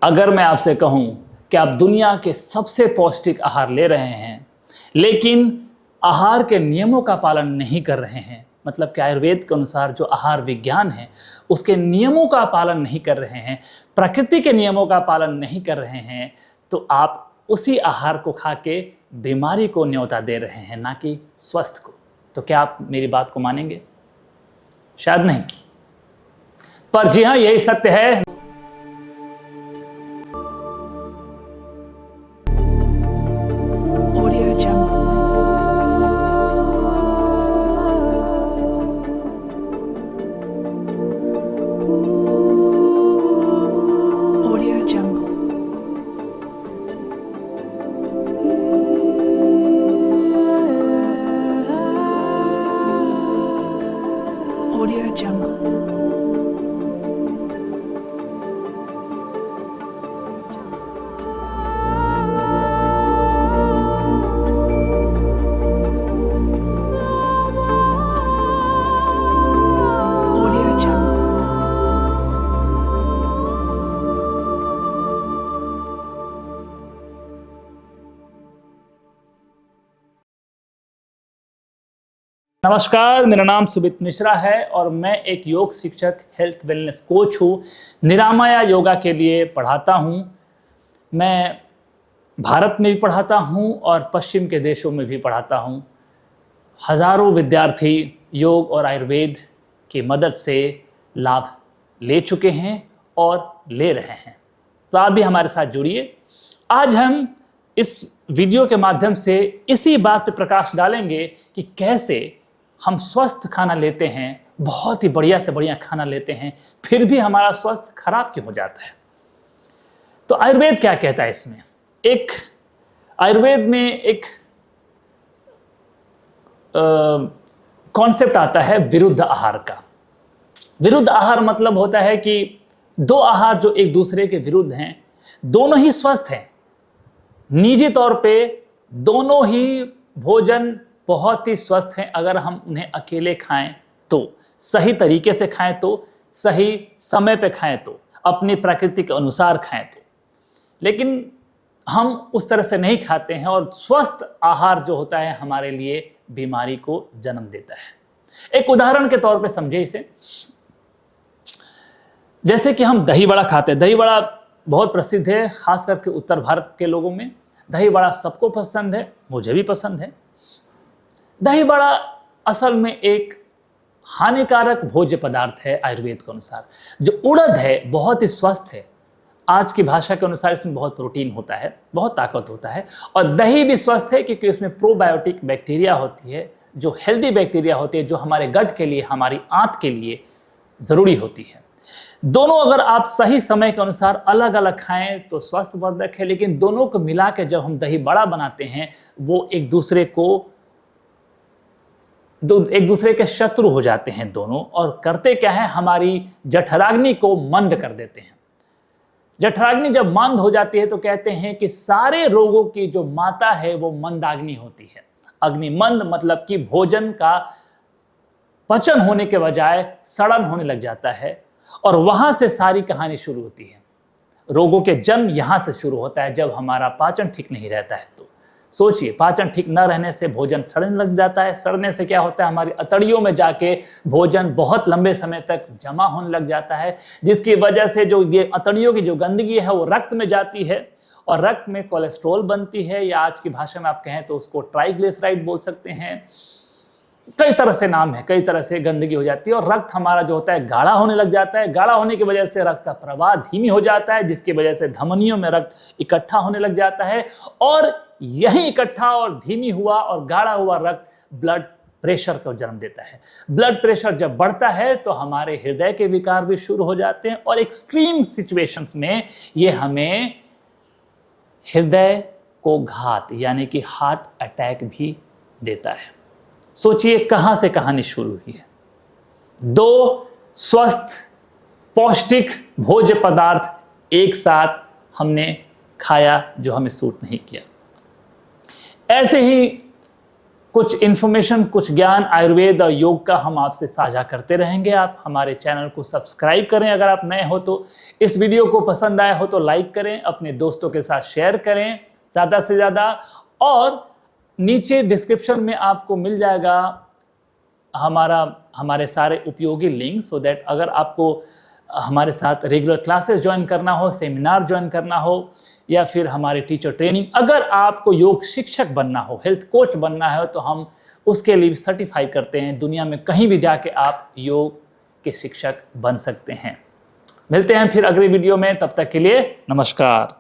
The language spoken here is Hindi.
अगर मैं आपसे कहूं कि आप दुनिया के सबसे पौष्टिक आहार ले रहे हैं लेकिन आहार के नियमों का पालन नहीं कर रहे हैं, मतलब कि आयुर्वेद के अनुसार जो आहार विज्ञान है उसके नियमों का पालन नहीं कर रहे हैं, प्रकृति के नियमों का पालन नहीं कर रहे हैं, तो आप उसी आहार को खा के बीमारी को न्योता दे रहे हैं, ना कि स्वस्थ को। तो क्या आप मेरी बात को मानेंगे? शायद नहीं, पर जी हाँ, यही सत्य है। नमस्कार, मेरा नाम सुमित मिश्रा है और मैं एक योग शिक्षक, हेल्थ वेलनेस कोच हूँ। निरामया योगा के लिए पढ़ाता हूँ। मैं भारत में भी पढ़ाता हूँ और पश्चिम के देशों में भी पढ़ाता हूँ। हज़ारों विद्यार्थी योग और आयुर्वेद की मदद से लाभ ले चुके हैं और ले रहे हैं। तो आप भी हमारे साथ जुड़िए। आज हम इस वीडियो के माध्यम से इसी बात पर प्रकाश डालेंगे कि कैसे हम स्वस्थ खाना लेते हैं, बहुत ही बढ़िया से बढ़िया खाना लेते हैं, फिर भी हमारा स्वास्थ्य खराब क्यों हो जाता है। तो आयुर्वेद क्या कहता है इसमें? आयुर्वेद में एक कॉन्सेप्ट आता है विरुद्ध आहार का। विरुद्ध आहार मतलब होता है कि दो आहार जो एक दूसरे के विरुद्ध हैं, दोनों ही स्वस्थ हैं, निजी तौर पे दोनों ही भोजन बहुत ही स्वस्थ हैं। अगर हम उन्हें अकेले खाएं तो, सही तरीके से खाएं तो, सही समय पे खाएं तो, अपनी प्रकृति के अनुसार खाएं तो। लेकिन हम उस तरह से नहीं खाते हैं और स्वस्थ आहार जो होता है हमारे लिए बीमारी को जन्म देता है। एक उदाहरण के तौर पे समझे इसे। जैसे कि हम दही बड़ा खाते हैं। दही बड़ा बहुत प्रसिद्ध है, खास करके उत्तर भारत के लोगों में। दही बड़ा सबको पसंद है, मुझे भी पसंद है। दही बड़ा असल में एक हानिकारक भोज्य पदार्थ है आयुर्वेद के अनुसार। जो उड़द है बहुत ही स्वस्थ है। आज की भाषा के अनुसार इसमें बहुत प्रोटीन होता है, बहुत ताकत होता है। और दही भी स्वस्थ है क्योंकि इसमें प्रोबायोटिक बैक्टीरिया होती है, जो हेल्दी बैक्टीरिया होती है, जो हमारे गट के लिए, हमारी आंत के लिए ज़रूरी होती है। दोनों अगर आप सही समय के अनुसार अलग अलग खाएं तो स्वास्थ्यवर्धक है, लेकिन दोनों को मिला के जब हम दही बड़ा बनाते हैं वो एक दूसरे के शत्रु हो जाते हैं दोनों। और करते क्या है, हमारी जठराग्नि को मंद कर देते हैं। जठराग्नि जब मंद हो जाती है तो कहते हैं कि सारे रोगों की जो माता है वो मंदाग्नि होती है। अग्नि मंद मतलब कि भोजन का पचन होने के बजाय सड़न होने लग जाता है और वहां से सारी कहानी शुरू होती है। रोगों के जन्म यहां से शुरू होता है जब हमारा पाचन ठीक नहीं रहता है। तो सोचिए, पाचन ठीक न रहने से भोजन सड़ने लग जाता है। सड़ने से क्या होता है, हमारी अतड़ियों में जाके भोजन बहुत लंबे समय तक जमा होने लग जाता है, जिसकी वजह से जो ये अतड़ियों की जो गंदगी है वो रक्त में जाती है और रक्त में कोलेस्ट्रॉल बनती है, या आज की भाषा में आप कहें तो उसको ट्राइग्लिसराइड बोल सकते हैं। कई तरह से नाम है, कई तरह से गंदगी हो जाती है और रक्त हमारा जो होता है गाढ़ा होने लग जाता है। गाढ़ा होने की वजह से रक्त का प्रवाह धीमी हो जाता है, जिसकी वजह से धमनियों में रक्त इकट्ठा होने लग जाता है और यही इकट्ठा और धीमी हुआ और गाढ़ा हुआ रक्त ब्लड प्रेशर को जन्म देता है। ब्लड प्रेशर जब बढ़ता है तो हमारे हृदय के विकार भी शुरू हो जाते हैं और एक्सट्रीम सिचुएशंस में ये हमें हृदय को घात यानी कि हार्ट अटैक भी देता है। सोचिए कहां से कहानी शुरू हुई है। दो स्वस्थ पौष्टिक भोज्य पदार्थ एक साथ हमने खाया जो हमें सूट नहीं किया। ऐसे ही कुछ इन्फॉर्मेशन, कुछ ज्ञान आयुर्वेद और योग का हम आपसे साझा करते रहेंगे। आप हमारे चैनल को सब्सक्राइब करें अगर आप नए हो तो। इस वीडियो को पसंद आया हो तो लाइक करें, अपने दोस्तों के साथ शेयर करें ज़्यादा से ज़्यादा। और नीचे डिस्क्रिप्शन में आपको मिल जाएगा हमारे सारे उपयोगी लिंक, सो दैट अगर आपको हमारे साथ रेगुलर क्लासेस ज्वाइन करना हो, सेमिनार ज्वाइन करना हो, या फिर हमारे टीचर ट्रेनिंग, अगर आपको योग शिक्षक बनना हो, हेल्थ कोच बनना है, तो हम उसके लिए सर्टिफाई करते हैं। दुनिया में कहीं भी जाके आप योग के शिक्षक बन सकते हैं। मिलते हैं फिर अगले वीडियो में, तब तक के लिए नमस्कार।